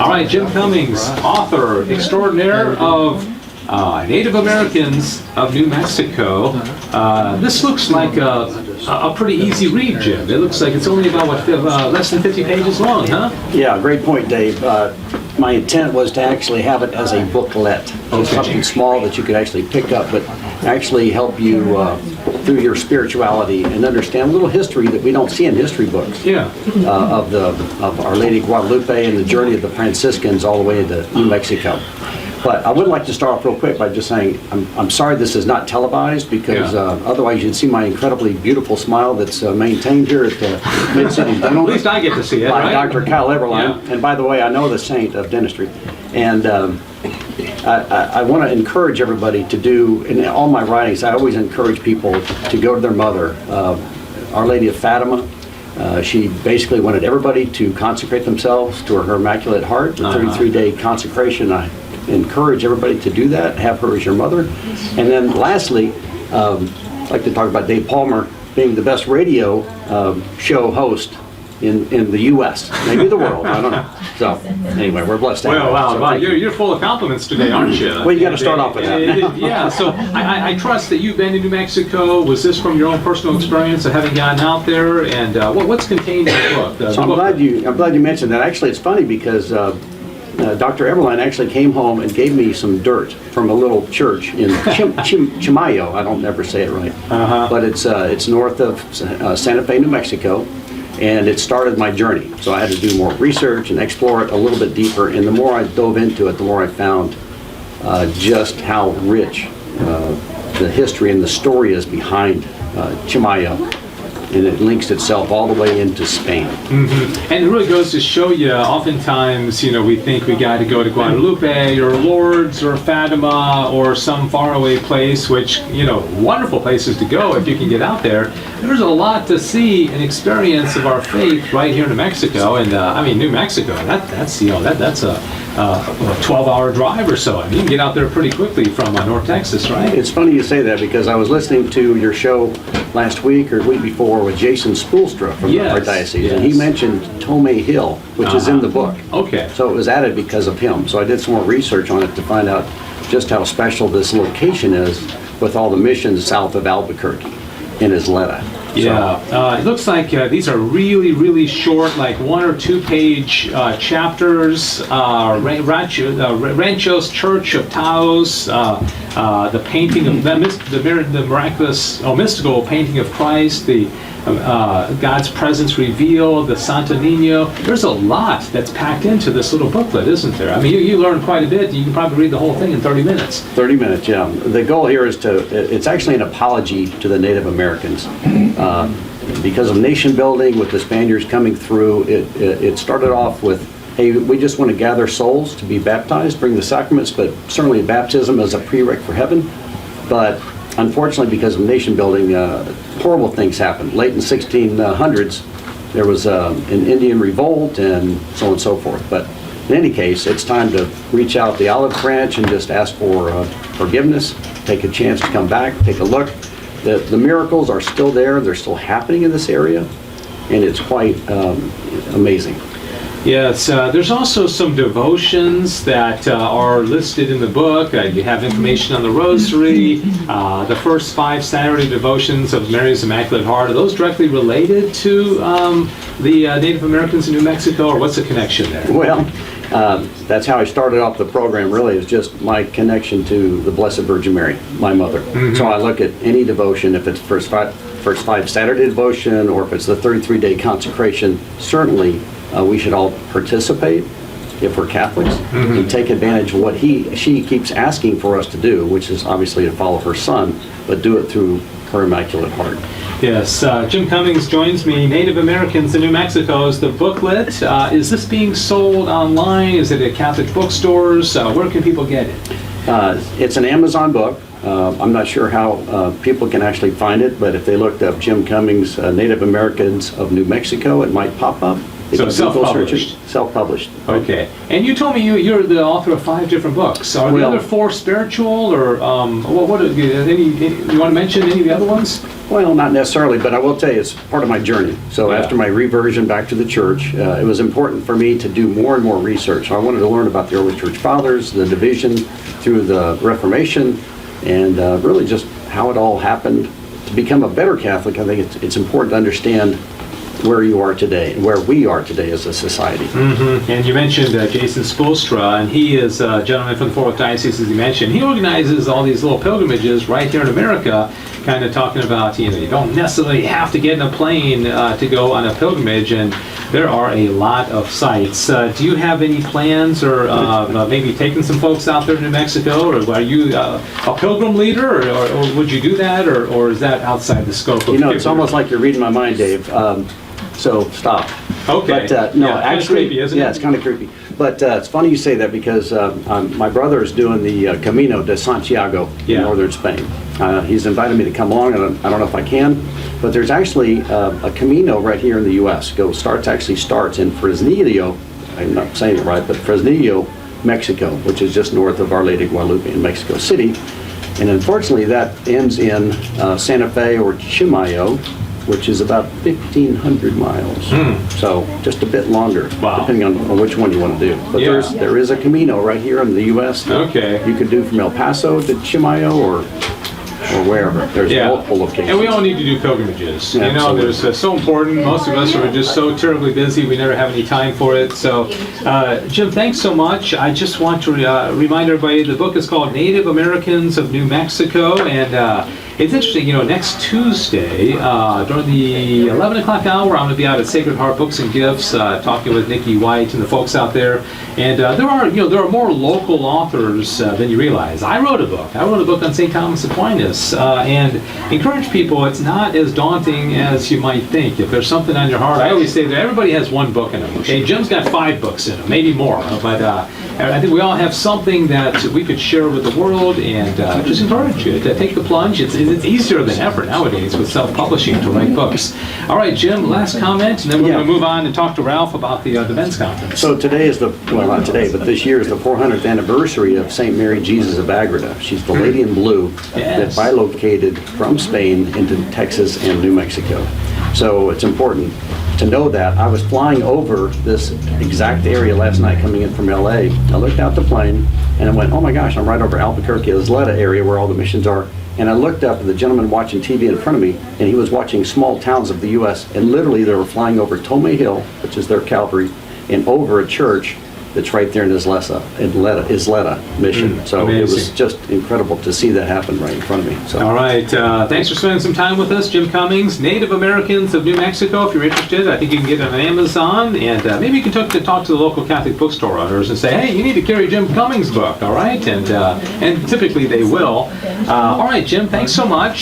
All right, Jim Cummings, author extraordinaire of Native Americans of New Mexico. This looks like a pretty easy read, Jim. It looks like it's only about, what, less than 50 pages long, huh? Yeah, great point, Dave. My intent was to actually have it as a booklet, something small that you could actually pick up, but actually help you through your spirituality and understand a little history that we don't see in history books. Yeah. Of Our Lady of Guadalupe and the journey of the Franciscans all the way to New Mexico. But I would like to start off real quick by just saying I'm sorry this is not televised, because otherwise you'd see my incredibly beautiful smile that's maintained here at the Midcities Dental. At least I get to see it, by right? Dr. Kyle Everline. Yeah. And by the way, I know the saint of dentistry. And I want to encourage everybody to do, in all my writings, I always encourage people to go to their mother, Our Lady of Fatima. She basically wanted everybody to consecrate themselves to her Immaculate Heart, the 33-day consecration. I encourage everybody to do that, have her as your mother. And then lastly, I'd like to talk about Dave Palmer being the best radio show host in the U.S., maybe the world, I don't know. So anyway, we're blessed to have Well, her. wow, So wow. thank you. You're full of compliments today, aren't you? Well, you got to start off with that. Yeah, so I trust that you've been to New Mexico. Was this from your own personal experience of having gotten out there? And what's contained in the book? So I'm glad you mentioned that. Actually, it's funny because Dr. Everline actually came home and gave me some dirt from a little church in Chimayo. I don't ever say it right, but it's north of Santa Fe, New Mexico, and it started my journey. So I had to do more research and explore it a little bit deeper. And the more I dove into it, the more I found just how rich the history and the story is behind Chimayo. And it links itself all the way into Spain. Mm-hmm. And it really goes to show you, oftentimes, we think we got to go to Guadalupe or Lourdes or Fatima or some faraway place, which, wonderful places to go if you can get out there. There's a lot to see and experience of our faith right here in New Mexico. And New Mexico, that's a 12-hour drive or so. You can get out there pretty quickly from North Texas, right? It's funny you say that, because I was listening to your show last week or week before with Jason Spoolstra from our diocese, and he mentioned Tomei Hill, which is in the book. Okay. So it was added because of him. So I did some more research on it to find out just how special this location is with all the missions south of Albuquerque in Isleta. Yeah, it looks like these are really, really short, like 1 or 2 page chapters. Rancho's Church of Taos, the painting of the miraculous, mystical painting of Christ, the God's presence revealed, the Santo Nino. There's a lot that's packed into this little booklet, isn't there? You learn quite a bit. You can probably read the whole thing in 30 minutes. 30 minutes, yeah. The goal here is it's actually an apology to the Native Americans. Because of nation building, with the Spaniards coming through, it started off with, hey, we just want to gather souls to be baptized, bring the sacraments, but certainly baptism is a prereq for heaven. But unfortunately, because of nation building, horrible things happened. Late in the 1600s, there was an Indian revolt and so on and so forth. But in any case, it's time to reach out the olive branch and just ask for forgiveness, take a chance to come back, take a look. The miracles are still there. They're still happening in this area, and it's quite amazing. Yes, there's also some devotions that are listed in the book. You have information on the Rosary, the first 5 Saturday devotions of Mary's Immaculate Heart. Are those directly related to the Native Americans in New Mexico, or what's the connection there? Well, that's how I started off the program, really, is just my connection to the Blessed Virgin Mary, my mother. Mm-hmm. So I look at any devotion, if it's first five Saturday devotion, or if it's the 33-day consecration, certainly we should all participate if we're Catholics, and take advantage of what she keeps asking for us to do, which is obviously to follow her son, but do it through her Immaculate Heart. Yes, Jim Cummings joins me. Native Americans in New Mexico is the booklet. Is this being sold online? Is it at Catholic bookstores? Where can people get it? It's an Amazon book. I'm not sure how people can actually find it, but if they looked up Jim Cummings, Native Americans of New Mexico, it might pop up. They So can Google search it. self-published. Self-published. right. Okay. And you told me you're the author of 5 different books. Are the Well- other 4 spiritual, or what are, you want to mention any of the other ones? Well, not necessarily, but I will tell you, it's part of my journey. So Yeah. after my reversion back to the church, it was important for me to do more and more research. I wanted to learn about the early church fathers, the division through the Reformation, and really just how it all happened. To become a better Catholic, I think it's important to understand where you are today, and where we are today as a society. And you mentioned Jason Spoelstra, and he is a gentleman from the Fort Worth Diocese, as you mentioned. He organizes all these little pilgrimages right here in America, kind of talking about, you don't necessarily have to get in a plane to go on a pilgrimage, and there are a lot of sites. Do you have any plans, or maybe taking some folks out there to New Mexico, or are you a pilgrim leader, or would you do that, or is that outside the scope of It's almost like you're reading my mind, Dave. So stop. Okay. But no, Yeah, kinda actually, creepy, isn't it? yeah, it's kind of creepy. But it's funny you say that because my brother is doing the Camino de Santiago Yeah. in northern Spain. He's invited me to come along, and I don't know if I can, but there's actually a Camino right here in the U.S. Starts in Fresnillo. I'm not saying it right, but Fresnillo, Mexico, which is just north of Our Lady of Guadalupe in Mexico City. And unfortunately, that ends in Santa Fe or Chimayo, which is about 1,500 miles. So just a bit longer, Wow. depending on which one you want to do. But Yeah. there is a Camino right here in the U.S. that Okay. you could do from El Paso to Chimayo or wherever. There's multiple locations. And we all need to do pilgrimages. Yeah, absolutely. There's so important. Most of us are just so terribly busy, we never have any time for it. So, Jim, thanks so much. I just want to remind everybody the book is called Native Americans of New Mexico, and it's interesting, next Tuesday, during the 11 o'clock hour, I'm going to be out at Sacred Heart Books and Gifts, talking with Nikki White and the folks out there. And there are more local authors than you realize. I wrote a book on St. Thomas Aquinas, and encourage people, it's not as daunting as you might think. If there's something on your heart, I always say that everybody has one book in them, okay? Jim's got 5 books in him, maybe more, but I think we all have something that we could share with the world, and just encourage you to take the plunge. It's easier than ever nowadays with self-publishing to write books. All right, Jim, last comment, and then we're going to move on and talk to Ralph about the men's conference. So today is not today, but this year is the 400th anniversary of St. Mary Jesus of Agreda. She's the lady in blue that bilocated from Spain into Texas and New Mexico. So it's important to know that. I was flying over this exact area last night coming in from LA. I looked out the plane and I went, oh my gosh, I'm right over Albuquerque, Isleta area where all the missions are. And I looked up at the gentleman watching TV in front of me, and he was watching small towns of the U.S., and literally they were flying over Tome Hill, which is their Calvary, and over a church that's right there in Isleta mission. So amazing. It was just incredible to see that happen right in front of me. So. All right, thanks for spending some time with us, Jim Cummings, Native Americans of New Mexico. If you're interested, I think you can get it on Amazon, and maybe you can talk to the local Catholic bookstore owners and say, hey, you need to carry Jim Cummings' book, all right? And typically they will. All right, Jim, thanks so much.